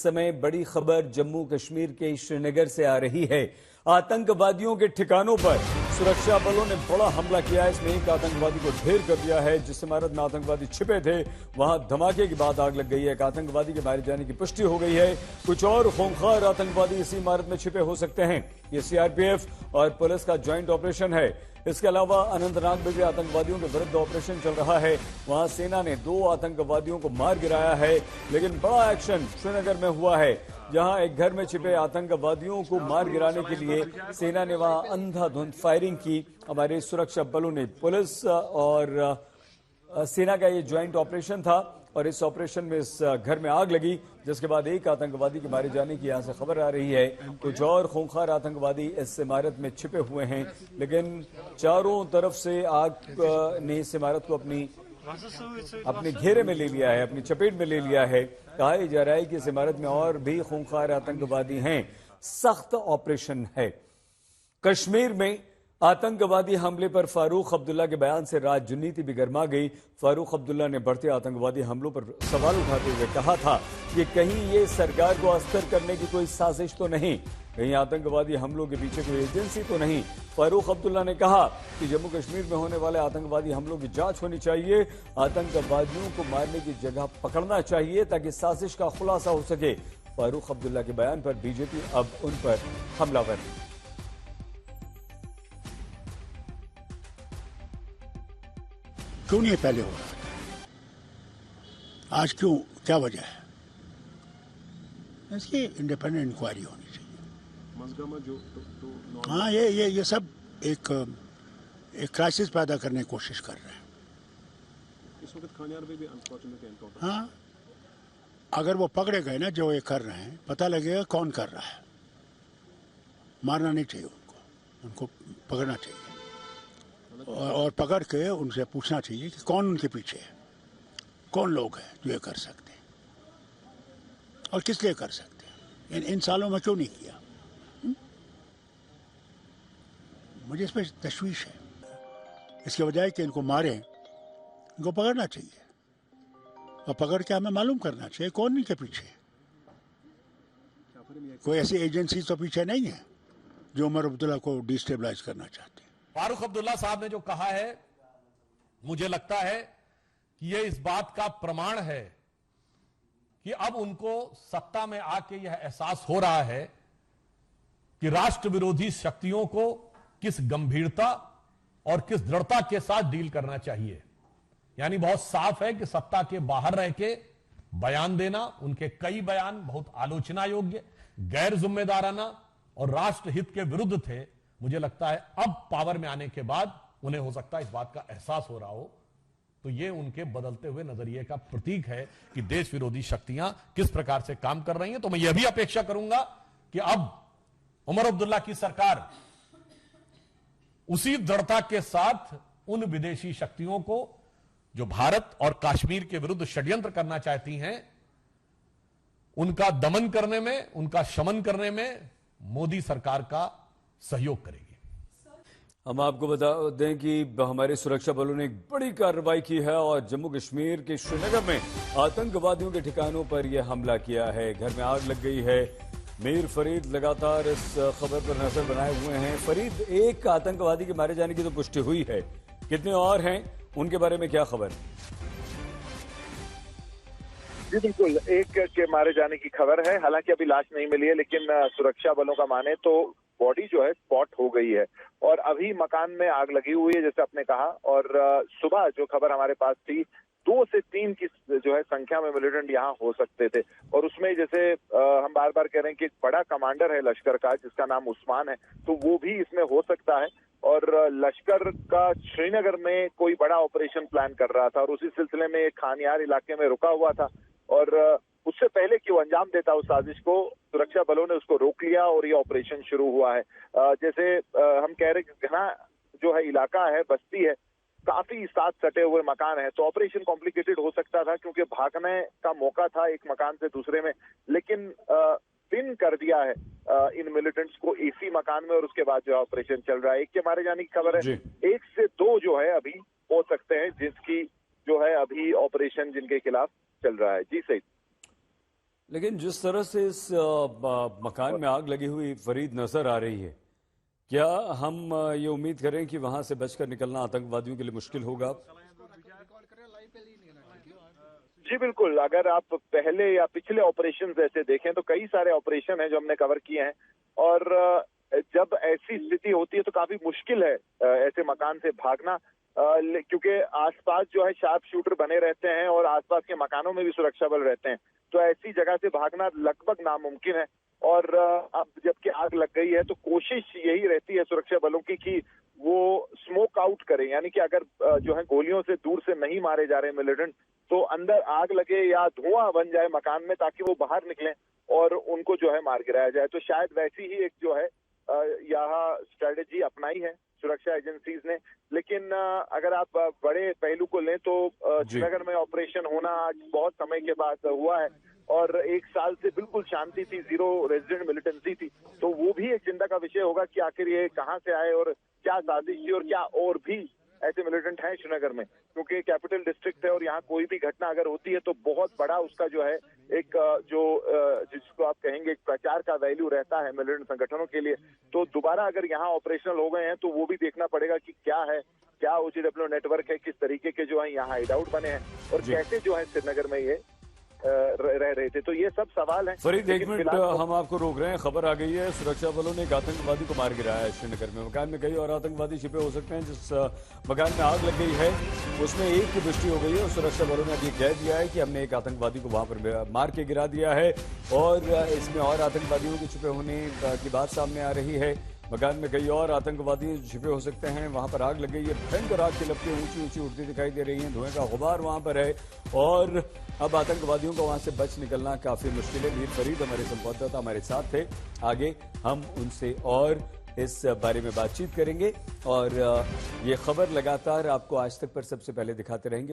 समय बड़ी खबर जम्मू कश्मीर के श्रीनगर से आ रही है। आतंकवादियों के ठिकानों पर सुरक्षा बलों ने बड़ा हमला किया है। इसमें एक आतंकवादी को ढेर कर दिया है। जिस इमारत में आतंकवादी छिपे थे वहां धमाके के बाद आग लग गई है। एक आतंकवादी के मारे जाने की पुष्टि हो गई है। कुछ और खूंखार आतंकवादी इसी इमारत में छिपे हो सकते हैं। ये सीआरपीएफ और पुलिस का ज्वाइंट ऑपरेशन है। इसके अलावा अनंतनाग में भी आतंकवादियों के विरुद्ध ऑपरेशन चल रहा है। वहां सेना ने 2 आतंकवादियों को मार गिराया है। लेकिन बड़ा एक्शन श्रीनगर में हुआ है, जहां एक घर में छिपे आतंकवादियों को मार गिराने के लिए सेना ने वहां अंधाधुंध फायरिंग की। हमारे सुरक्षा बलों ने, पुलिस और सेना का ये ज्वाइंट ऑपरेशन था और इस ऑपरेशन में इस घर में आग लगी, जिसके बाद एक आतंकवादी के मारे जाने की यहां से खबर आ रही है। कुछ और खूंखार आतंकवादी इस इमारत में छिपे हुए हैं, लेकिन चारों तरफ से आग ने इस इमारत को अपने घेरे में ले लिया है, अपनी चपेट में ले लिया है। कहा जा रहा है कि इस इमारत में और भी खूंखार आतंकवादी हैं। सख्त ऑपरेशन है। कश्मीर में आतंकवादी हमले पर फारूक अब्दुल्ला के बयान से राजनीति भी गर्मा गई। फारूक अब्दुल्ला ने बढ़ते आतंकवादी हमलों पर सवाल उठाते हुए कहा था कि कहीं ये सरकार को अस्थिर करने की कोई साजिश तो नहीं, कहीं आतंकवादी हमलों के पीछे कोई एजेंसी तो नहीं। फारूक अब्दुल्ला ने कहा कि जम्मू कश्मीर में होने वाले आतंकवादी हमलों की जांच होनी चाहिए। आतंकवादियों को मारने की जगह पकड़ना चाहिए ताकि साजिश का खुलासा हो सके। फारूक अब्दुल्ला के बयान पर बीजेपी अब उन पर हमलावर। क्यों नहीं पहले हो रहा था? आज क्यों, क्या वजह है? इसकी इंडिपेंडेंट इंक्वायरी होनी चाहिए। हाँ, ये सब एक क्राइसिस पैदा करने की कोशिश कर रहे हैं। इस वक्त खानियार में भी अनफॉर्चुनेटली एनकाउंटर। हाँ, अगर वो पकड़े गए ना जो ये कर रहे हैं, पता लगेगा कौन कर रहा है। मारना नहीं चाहिए उनको पकड़ना चाहिए और पकड़ के उनसे पूछना चाहिए कि कौन उनके पीछे है, कौन लोग हैं जो ये कर सकते हैं और किस लिए कर सकते हैं। इन सालों में क्यों नहीं किया? मुझे इस पर तशवीश है। इसके बजाय कि इनको मारें, इनको पकड़ना चाहिए और पकड़ के हमें मालूम करना चाहिए कौन इनके पीछे है। कोई ऐसी एजेंसी तो पीछे नहीं है जो उमर अब्दुल्ला को डिस्टेबलाइज करना चाहते हैं। फारूक अब्दुल्ला साहब ने जो कहा है, मुझे लगता है कि यह इस बात का प्रमाण है कि अब उनको सत्ता में आके यह एहसास हो रहा है कि राष्ट्र विरोधी शक्तियों को किस गंभीरता और किस दृढ़ता के साथ डील करना चाहिए। यानी बहुत साफ है कि सत्ता के बाहर रह के बयान देना, उनके कई बयान बहुत आलोचना योग्य, गैर जिम्मेदाराना और राष्ट्रहित के विरुद्ध थे। मुझे लगता है अब पावर में आने के बाद उन्हें हो सकता है इस बात का एहसास हो रहा हो, तो ये उनके बदलते हुए नजरिए का प्रतीक है कि देश विरोधी शक्तियां किस प्रकार से काम कर रही हैं। तो मैं यह भी अपेक्षा करूंगा कि अब उमर अब्दुल्ला की सरकार उसी दृढ़ता के साथ उन विदेशी शक्तियों को जो भारत और कश्मीर के विरुद्ध षड्यंत्र करना चाहती हैं, उनका दमन करने में, उनका शमन करने में मोदी सरकार का सहयोग करेगी। हम आपको बता दें कि हमारे सुरक्षा बलों ने एक बड़ी कार्रवाई की है और जम्मू कश्मीर के श्रीनगर में आतंकवादियों के ठिकानों पर यह हमला किया है। घर में आग लग गई है। मीर फरीद लगातार इस खबर पर नजर बनाए हुए हैं। फरीद, एक आतंकवादी के मारे जाने की तो पुष्टि हुई है, कितने और हैं, उनके बारे में क्या खबर? जी बिल्कुल, एक के मारे जाने की खबर है। हालांकि अभी लाश नहीं मिली है, लेकिन सुरक्षा बलों का माने तो बॉडी जो है स्पॉट हो गई है और अभी मकान में आग लगी हुई है, जैसे आपने कहा। और सुबह जो खबर हमारे पास थी, 2 से 3 की जो है संख्या में मिलिटेंट यहाँ हो सकते थे। और उसमें जैसे हम बार बार कह रहे हैं कि एक बड़ा कमांडर है लश्कर का जिसका नाम उस्मान है, तो वो भी इसमें हो सकता है। और लश्कर का श्रीनगर में कोई बड़ा ऑपरेशन प्लान कर रहा था और उसी सिलसिले में खानियार इलाके में रुका हुआ था और उससे पहले कि वो अंजाम देता उस साजिश को, सुरक्षा बलों ने उसको रोक लिया और ये ऑपरेशन शुरू हुआ है। जैसे हम कह रहे कि घना जो है इलाका है, बस्ती है, काफी साथ सटे हुए मकान है, तो ऑपरेशन कॉम्प्लिकेटेड हो सकता था क्योंकि भागने का मौका था एक मकान से दूसरे में। लेकिन पिन कर दिया है इन मिलिटेंट्स को इसी मकान में और उसके बाद जो ऑपरेशन चल रहा है। एक के मारे जाने की खबर है, 1 से 2 जो है अभी हो सकते हैं जिसकी जो है अभी ऑपरेशन जिनके खिलाफ चल रहा है। जी सही। लेकिन जिस तरह से इस मकान में आग लगी हुई फरीद नजर आ रही है, क्या हम ये उम्मीद करें कि वहां से बचकर निकलना आतंकवादियों के लिए मुश्किल होगा? जी बिल्कुल, अगर आप पहले या पिछले ऑपरेशन ऐसे देखें तो कई सारे ऑपरेशन हैं जो हमने कवर किए हैं, और जब ऐसी स्थिति होती है तो काफी मुश्किल है ऐसे मकान से भागना, क्योंकि आसपास जो है शार्प शूटर बने रहते हैं और आसपास के मकानों में भी सुरक्षा बल रहते हैं, तो ऐसी जगह से भागना लगभग नामुमकिन है। और अब जबकि आग लग गई है तो कोशिश यही रहती है सुरक्षा बलों की कि वो स्मोक आउट करें, यानी कि अगर जो है गोलियों से दूर से नहीं मारे जा रहे मिलिटेंट, तो अंदर आग लगे या धुआं बन जाए मकान में ताकि वो बाहर निकलें और उनको जो है मार गिराया जाए। तो शायद वैसी ही एक जो है यहाँ स्ट्रेटेजी अपनाई है सुरक्षा एजेंसीज ने। लेकिन अगर आप बड़े पहलू को लें तो श्रीनगर में ऑपरेशन होना आज बहुत समय के बाद हुआ है, और 1 साल से बिल्कुल शांति थी, 0 रेजिडेंट मिलिटेंसी थी, तो वो भी एक चिंता का विषय होगा कि आखिर ये कहां से आए और क्या साजिश थी और क्या और भी ऐसे मिलिटेंट हैं श्रीनगर में, क्योंकि कैपिटल डिस्ट्रिक्ट है और यहाँ कोई भी घटना अगर होती है तो बहुत बड़ा उसका जो है एक जो जिसको आप कहेंगे प्रचार का वैल्यू रहता है मिलिटेंट संगठनों के लिए। तो दोबारा अगर यहाँ ऑपरेशनल हो गए हैं तो वो भी देखना पड़ेगा कि क्या है, क्या OGW नेटवर्क है, किस तरीके के जो है यहाँ हाइड आउट बने हैं और कैसे जो है श्रीनगर में ये रह रहे थे। तो ये सब सवाल हैं। फरीद, 1 मिनट हम आपको रोक रहे हैं। खबर आ गई है, सुरक्षा बलों ने एक आतंकवादी को मार गिराया है श्रीनगर में। मकान में कई और आतंकवादी छिपे हो सकते हैं। जिस मकान में आग लग गई है उसमें एक की पुष्टि हो गई है और सुरक्षा बलों ने अभी कह दिया है कि हमने एक आतंकवादी को वहां पर मार के गिरा दिया है, और इसमें और आतंकवादियों के छिपे होने की बात सामने आ रही है। मकान में कई और आतंकवादी छिपे हो सकते हैं। वहां पर आग लग गई है, भयंकर आग की लपटें ऊंची ऊंची उठती दिखाई दे रही हैं, धुएं का गुबार वहां पर है, और अब आतंकवादियों को वहां से बच निकलना काफी मुश्किल है। मीर फरीद हमारे संवाददाता हमारे साथ थे, आगे हम उनसे और इस बारे में बातचीत करेंगे, और ये खबर लगातार आपको आज तक पर सबसे पहले दिखाते रहेंगे।